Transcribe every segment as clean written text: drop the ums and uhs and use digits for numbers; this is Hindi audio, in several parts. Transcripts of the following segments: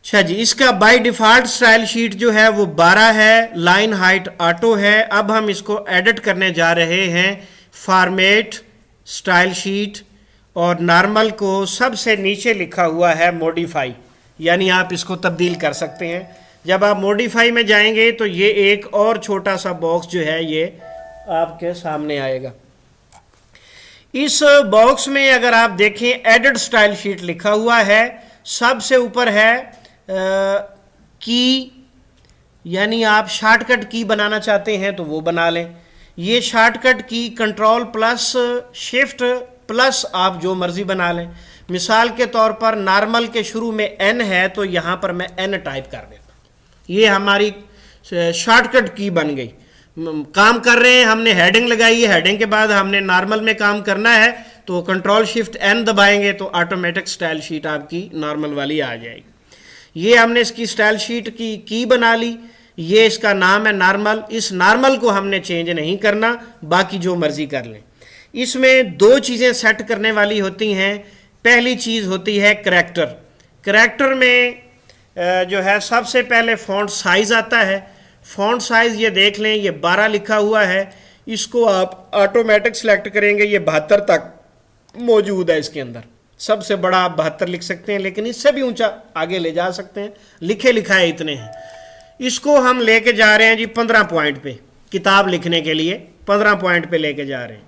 अच्छा जी, इसका बाय डिफ़ॉल्ट स्टाइल शीट जो है वो 12 है, लाइन हाइट ऑटो है। अब हम इसको एडिट करने जा रहे हैं। फॉर्मेट स्टाइल शीट और नॉर्मल को सबसे नीचे लिखा हुआ है मॉडिफाई, यानी आप इसको तब्दील कर सकते हैं। जब आप मॉडिफाई में जाएंगे तो ये एक और छोटा सा बॉक्स जो है ये आपके सामने आएगा। इस बॉक्स में अगर आप देखें एडिट स्टाइल शीट लिखा हुआ है, सबसे ऊपर है की, यानी आप शॉर्टकट की बनाना चाहते हैं तो वो बना लें। ये शॉर्टकट की कंट्रोल प्लस शिफ्ट प्लस आप जो मर्जी बना लें। मिसाल के तौर पर नॉर्मल के शुरू में एन है तो यहाँ पर मैं एन टाइप कर देता हूँ, ये हमारी शॉर्टकट की बन गई। काम कर रहे हैं, हमने हेडिंग लगाई है, हेडिंग के बाद हमने नॉर्मल में काम करना है तो कंट्रोल शिफ्ट एन दबाएंगे तो ऑटोमेटिक स्टाइल शीट आपकी नॉर्मल वाली आ जाएगी। ये हमने इसकी स्टाइल शीट की बना ली। ये इसका नाम है नॉर्मल। इस नॉर्मल को हमने चेंज नहीं करना, बाकी जो मर्जी कर लें। इसमें दो चीज़ें सेट करने वाली होती हैं। पहली चीज़ होती है करैक्टर। करैक्टर में जो है सबसे पहले फ़ॉन्ट साइज़ आता है। फ़ॉन्ट साइज़ ये देख लें, ये 12 लिखा हुआ है। इसको आप ऑटोमेटिक सेलेक्ट करेंगे, ये 72 तक मौजूद है इसके अंदर। सबसे बड़ा आप 72 लिख सकते हैं, लेकिन इससे भी ऊंचा आगे ले जा सकते हैं। लिखे लिखाए इतने हैं। इसको हम लेके जा रहे हैं जी 15 पॉइंट पे, किताब लिखने के लिए 15 पॉइंट पे लेके जा रहे हैं।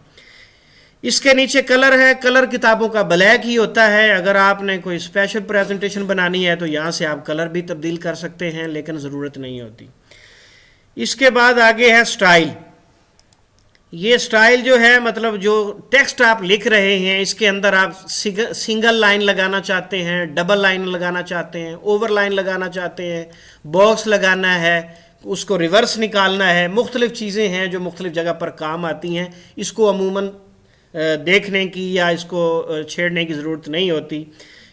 इसके नीचे कलर है। कलर किताबों का ब्लैक ही होता है। अगर आपने कोई स्पेशल प्रेजेंटेशन बनानी है तो यहाँ से आप कलर भी तब्दील कर सकते हैं, लेकिन ज़रूरत नहीं होती। इसके बाद आगे है स्टाइल। ये स्टाइल जो है मतलब जो टेक्स्ट आप लिख रहे हैं इसके अंदर आप सिंगल लाइन लगाना चाहते हैं, डबल लाइन लगाना चाहते हैं, ओवर लाइन लगाना चाहते हैं, बॉक्स लगाना है, उसको रिवर्स निकालना है, मुख्तलिफ चीज़ें हैं जो मुख्तलिफ जगह पर काम आती हैं। इसको अमूमन देखने की या इसको छेड़ने की ज़रूरत नहीं होती।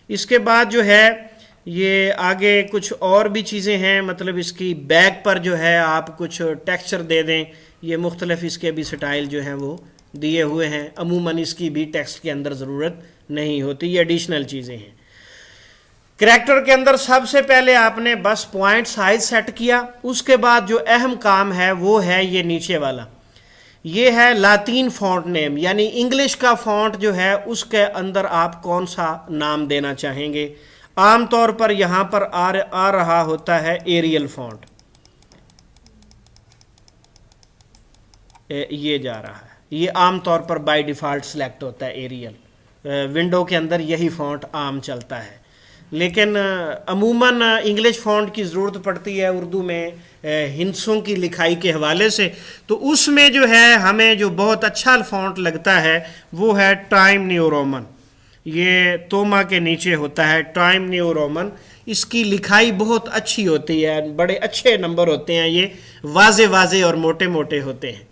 इसके बाद जो है ये आगे कुछ और भी चीज़ें हैं, मतलब इसकी बैक पर जो है आप कुछ टेक्सचर दे दें। ये मुख्तलिफ इसके भी स्टाइल जो हैं वो दिए हुए हैं। अमूमन इसकी भी टेक्स्ट के अंदर ज़रूरत नहीं होती, ये एडिशनल चीज़ें हैं। करैक्टर के अंदर सबसे पहले आपने बस पॉइंट साइज सेट किया। उसके बाद जो अहम काम है वो है ये नीचे वाला, ये है लातीन फॉन्ट नेम, यानी इंग्लिश का फॉन्ट जो है उसके अंदर आप कौन सा नाम देना चाहेंगे। आमतौर पर यहाँ पर आ रहा होता है एरियल फॉन्ट, ये जा रहा है। ये आमतौर पर बाय डिफ़ॉल्ट सेलेक्ट होता है एरियल। विंडो के अंदर यही फॉन्ट आम चलता है, लेकिन अमूमन इंग्लिश फॉन्ट की ज़रूरत पड़ती है उर्दू में हिंसों की लिखाई के हवाले से। तो उसमें जो है हमें जो बहुत अच्छा फॉन्ट लगता है वो है टाइम न्यू रोमन। ये तोमा के नीचे होता है टाइम न्यू रोमन। इसकी लिखाई बहुत अच्छी होती है, बड़े अच्छे नंबर होते हैं, ये वाजे वाजे और मोटे मोटे होते हैं।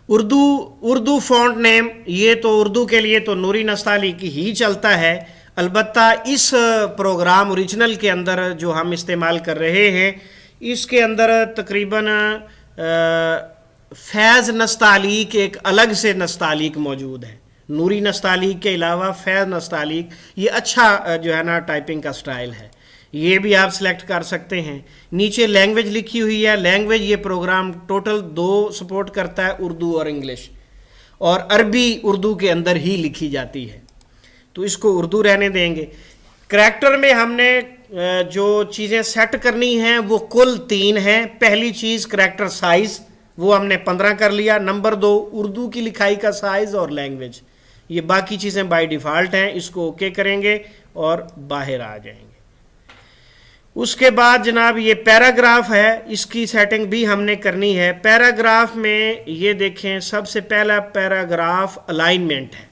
उर्दू फॉन्ट नेम, ये तो उर्दू के लिए तो नूरी नस्ताली की ही चलता है। अलबत्ता इस प्रोग्राम ओरिजिनल के अंदर जो हम इस्तेमाल कर रहे हैं इसके अंदर तकरीबन फैज़ नस्तालीक एक अलग से नस्तालीक मौजूद है। नूरी नस्तालीक के अलावा फैज़ नस्तालीक, ये अच्छा जो है ना टाइपिंग का स्टाइल है, ये भी आप सिलेक्ट कर सकते हैं। नीचे लैंग्वेज लिखी हुई है। लैंग्वेज ये प्रोग्राम टोटल 2 सपोर्ट करता है, उर्दू और इंग्लिश, और अरबी उर्दू के अंदर ही लिखी जाती है, तो इसको उर्दू रहने देंगे। करैक्टर में हमने जो चीज़ें सेट करनी हैं वो कुल 3 हैं। पहली चीज़ करैक्टर साइज़, वो हमने 15 कर लिया। नंबर 2 उर्दू की लिखाई का साइज़ और लैंग्वेज, ये बाकी चीज़ें बाय डिफ़ॉल्ट हैं। इसको ओके करेंगे और बाहर आ जाएंगे। उसके बाद जनाब ये पैराग्राफ है, इसकी सेटिंग भी हमने करनी है। पैराग्राफ में ये देखें सबसे पहला पैराग्राफ अलाइनमेंट है,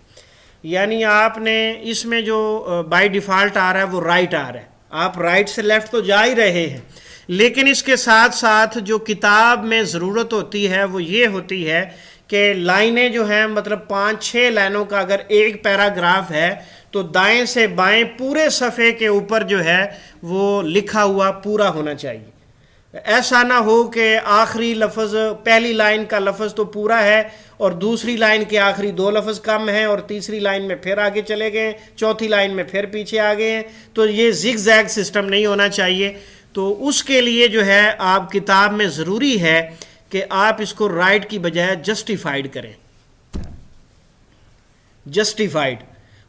यानी आपने इसमें जो बाय डिफ़ॉल्ट आ रहा है वो राइट आ रहा है। आप राइट से लेफ़्ट तो जा ही रहे हैं, लेकिन इसके साथ साथ जो किताब में ज़रूरत होती है वो ये होती है कि लाइनें जो हैं मतलब 5-6 लाइनों का अगर एक पैराग्राफ है तो दाएं से बाएं पूरे सफ़े के ऊपर जो है वो लिखा हुआ पूरा होना चाहिए। ऐसा ना हो कि आखिरी लफ्ज़, पहली लाइन का लफ्ज़ तो पूरा है और दूसरी लाइन के आखिरी दो लफ्ज़ कम हैं और तीसरी लाइन में फिर आगे चले गए, चौथी लाइन में फिर पीछे आ गए हैं। तो ये जिग जैग सिस्टम नहीं होना चाहिए। तो उसके लिए जो है आप किताब में ज़रूरी है कि आप इसको राइट की बजाय जस्टिफाइड करें। जस्टिफाइड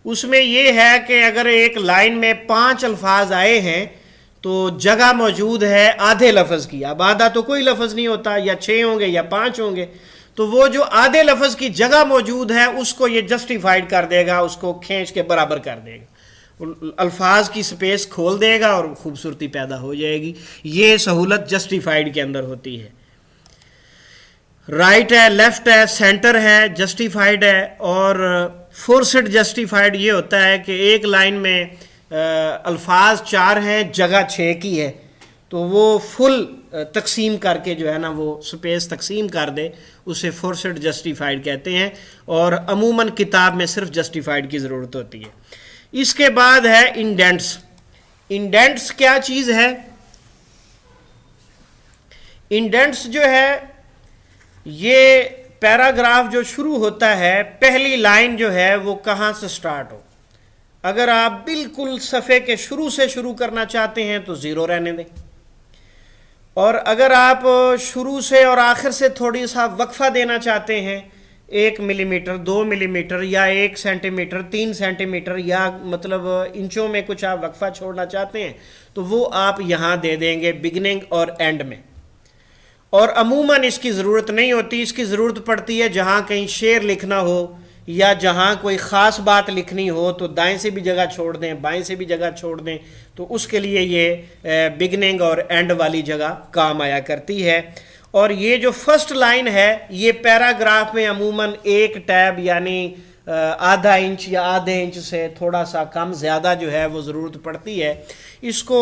उसमें ये है कि अगर एक लाइन में 5 अल्फाज आए हैं तो जगह मौजूद है आधे लफ्ज़ की। अब आधा तो कोई लफ्ज़ नहीं होता, या 6 होंगे या 5 होंगे, तो वो जो आधे लफ्ज़ की जगह मौजूद है उसको ये जस्टिफाइड कर देगा, उसको खींच के बराबर कर देगा, अल्फाज की स्पेस खोल देगा और खूबसूरती पैदा हो जाएगी। ये सहूलत जस्टिफाइड के अंदर होती है। राइट है, लेफ्ट है, सेंटर है, जस्टिफाइड है। और फोर्सड जस्टिफाइड ये होता है कि एक लाइन में अल्फाज 4 हैं, जगह 6 की है, तो वो फुल तकसीम करके जो है ना वो स्पेस तकसीम कर दे, उसे फोर्सड जस्टिफाइड कहते हैं। और अमूमन किताब में सिर्फ जस्टिफाइड की ज़रूरत होती है। इसके बाद है इंडेंट्स। इंडेंट्स क्या चीज़ है? इंडेंट्स जो है ये पैराग्राफ जो शुरू होता है, पहली लाइन जो है वो कहाँ से स्टार्ट हो। अगर आप बिल्कुल सफ़े के शुरू से शुरू करना चाहते हैं तो 0 रहने दें, और अगर आप शुरू से और आखिर से थोड़ी सा वक्फा देना चाहते हैं, 1 मिलीमीटर, 2 मिलीमीटर या 1 सेंटीमीटर, 3 सेंटीमीटर, या मतलब इंचों में कुछ आप वक्फा छोड़ना चाहते हैं, तो वो आप यहाँ दे देंगे बिगिनिंग और एंड में। और अमूमन इसकी ज़रूरत नहीं होती। इसकी ज़रूरत पड़ती है जहाँ कहीं शेर लिखना हो या जहाँ कोई ख़ास बात लिखनी हो, तो दाएं से भी जगह छोड़ दें, बाएं से भी जगह छोड़ दें, तो उसके लिए ये बिगनिंग और एंड वाली जगह काम आया करती है। और ये जो फर्स्ट लाइन है ये पैराग्राफ में अमूमन 1 टैब यानी आधा इंच या आधे इंच से थोड़ा सा कम ज़्यादा जो है वो ज़रूरत पड़ती है। इसको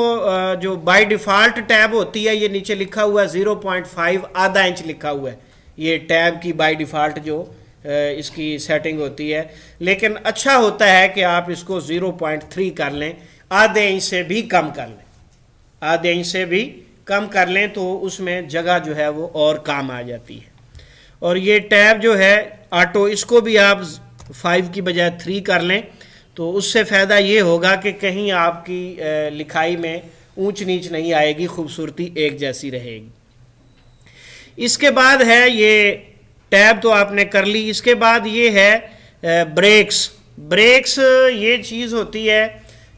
जो बाय डिफ़ॉल्ट टैब होती है, ये नीचे लिखा हुआ है 0.5 आधा इंच लिखा हुआ है, ये टैब की बाय डिफ़ॉल्ट जो इसकी सेटिंग होती है। लेकिन अच्छा होता है कि आप इसको 0.3 कर लें, आधे इंच से भी कम कर लें, आधे इंच से भी कम कर लें, तो उसमें जगह जो है वो और काम आ जाती है। और ये टैब जो है ऑटो, इसको भी आप 5 की बजाय 3 कर लें, तो उससे फ़ायदा ये होगा कि कहीं आपकी लिखाई में ऊंच नीच नहीं आएगी, खूबसूरती एक जैसी रहेगी। इसके बाद है ये टैब तो आपने कर ली। इसके बाद ये है ब्रेक्स। ब्रेक्स ये चीज़ होती है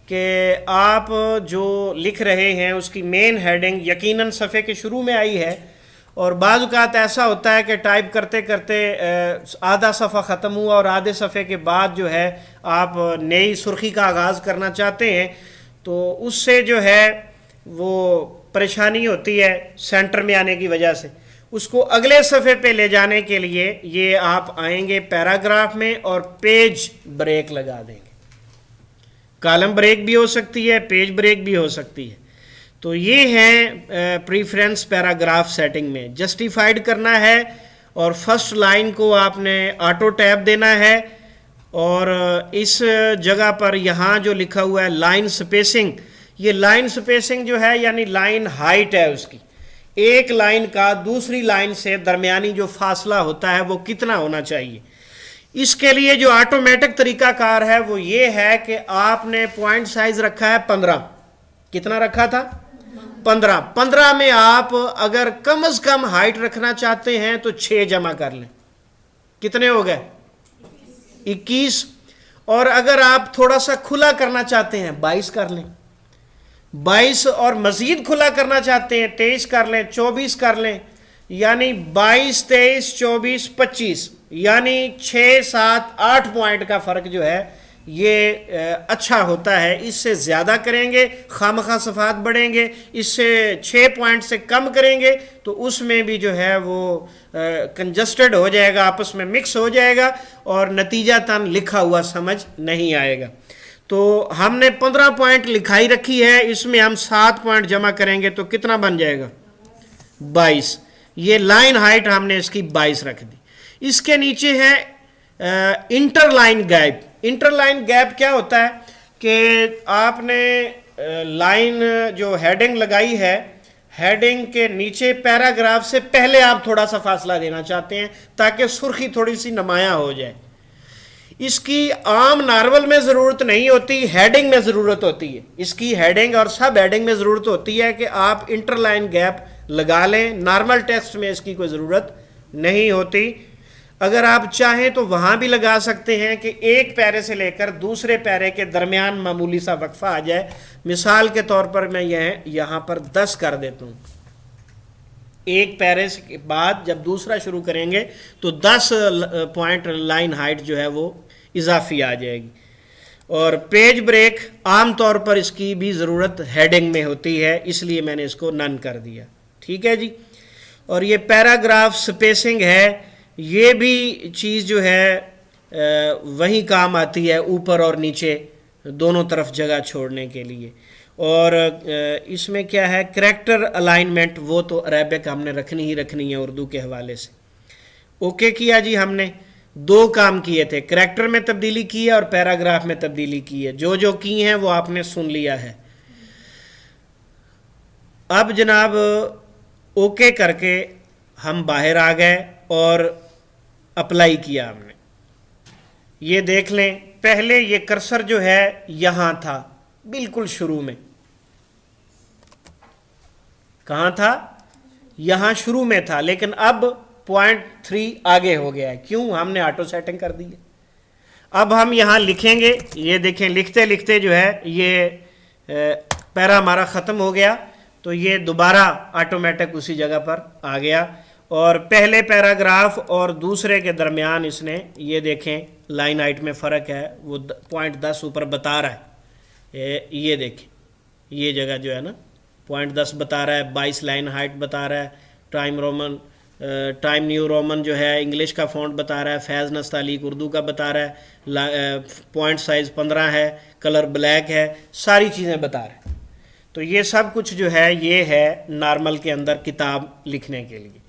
कि आप जो लिख रहे हैं उसकी मेन हेडिंग यकीनन सफ़े के शुरू में आई है, और बाज़ औक़ात ऐसा होता है कि टाइप करते करते आधा सफ़ा ख़त्म हुआ और आधे सफ़े के बाद जो है आप नई सुर्खी का आगाज़ करना चाहते हैं, तो उससे जो है वो परेशानी होती है सेंटर में आने की वजह से। उसको अगले सफ़े पे ले जाने के लिए ये आप आएंगे पैराग्राफ में और पेज ब्रेक लगा देंगे। कॉलम ब्रेक भी हो सकती है, पेज ब्रेक भी हो सकती है। तो ये है प्रीफ्रेंस पैराग्राफ सेटिंग में। जस्टिफाइड करना है और फर्स्ट लाइन को आपने ऑटो टैब देना है, और इस जगह पर यहाँ जो लिखा हुआ है लाइन स्पेसिंग, ये लाइन स्पेसिंग जो है यानी लाइन हाइट है उसकी, एक लाइन का दूसरी लाइन से दरमियानी जो फासला होता है वो कितना होना चाहिए। इसके लिए जो ऑटोमेटिक तरीकाकार है वो ये है कि आपने पॉइंट साइज रखा है 15। कितना रखा था? 15। 15 में आप अगर कम से कम हाइट रखना चाहते हैं तो 6 जमा कर लें। कितने हो गए? 21। और अगर आप थोड़ा सा खुला करना चाहते हैं 22 कर लें। 22 और मजीद खुला करना चाहते हैं 23 कर लें, 24 कर लें, यानी 22, 23, 24, 25, यानी 6, 7, 8 पॉइंट का फ़र्क जो है ये अच्छा होता है। इससे ज़्यादा करेंगे खामखा सफ़ात बढ़ेंगे, इससे 6 पॉइंट से कम करेंगे तो उसमें भी जो है वो कंजस्टेड हो जाएगा, आपस में मिक्स हो जाएगा और नतीजातन लिखा हुआ समझ नहीं आएगा। तो हमने 15 पॉइंट लिखाई रखी है, इसमें हम 7 पॉइंट जमा करेंगे तो कितना बन जाएगा? 22। ये लाइन हाइट हमने इसकी 22 रख दी। इसके नीचे है इंटरलाइन गैप। इंटरलाइन गैप क्या होता है कि आपने लाइन जो हेडिंग लगाई है, हेडिंग के नीचे पैराग्राफ से पहले आप थोड़ा सा फासला देना चाहते हैं ताकि सुर्खी थोड़ी सी नुमाया हो जाए। इसकी आम नार्मल में ज़रूरत नहीं होती, हेडिंग में ज़रूरत होती है। इसकी हेडिंग और सब हेडिंग में ज़रूरत होती है कि आप इंटरलाइन गैप लगा लें। नॉर्मल टेक्स्ट में इसकी कोई ज़रूरत नहीं होती। अगर आप चाहें तो वहाँ भी लगा सकते हैं कि एक पैरे से लेकर दूसरे पैरे के दरमियान मामूली सा वक्फा आ जाए। मिसाल के तौर पर मैं यहाँ पर 10 कर देता हूँ। एक पैरे के बाद जब दूसरा शुरू करेंगे तो 10 पॉइंट लाइन हाइट जो है वो इजाफी आ जाएगी। और पेज ब्रेक आम तौर पर इसकी भी ज़रूरत हेडिंग में होती है, इसलिए मैंने इसको नन कर दिया। ठीक है जी। और ये पैराग्राफ स्पेसिंग है, ये भी चीज़ जो है वही काम आती है, ऊपर और नीचे दोनों तरफ जगह छोड़ने के लिए। और इसमें क्या है, करैक्टर अलाइनमेंट वो तो अरेबिक हमने रखनी ही रखनी है उर्दू के हवाले से। ओके किया जी, हमने 2 काम किए थे, करैक्टर में तब्दीली की है और पैराग्राफ में तब्दीली की है। जो जो की हैं वो आपने सुन लिया है। अब जनाब ओके करके हम बाहर आ गए और अप्लाई किया हमने। ये देख लें, पहले ये कर्सर जो है यहाँ था, बिल्कुल शुरू में। कहाँ था? यहाँ शुरू में था, लेकिन अब 0.3 आगे हो गया है। क्यों? हमने ऑटो सेटिंग कर दी है। अब हम यहाँ लिखेंगे, ये देखें, लिखते लिखते जो है ये पैरा हमारा ख़त्म हो गया, तो ये दोबारा ऑटोमेटिक उसी जगह पर आ गया। और पहले पैराग्राफ और दूसरे के दरमियान इसने, ये देखें लाइन हाइट में फ़र्क है, वो 0.10 ऊपर बता रहा है। ये देखें, ये जगह जो है ना 0.10 बता रहा है, 22 लाइन हाइट बता रहा है। टाइम न्यू रोमन जो है इंग्लिश का फ़ॉन्ट बता रहा है, फैज़ नस्तालीक उर्दू का बता रहा है, पॉइंट साइज़ 15 है, कलर ब्लैक है, सारी चीज़ें बता रहा है। तो ये सब कुछ जो है ये है नॉर्मल के अंदर किताब लिखने के लिए।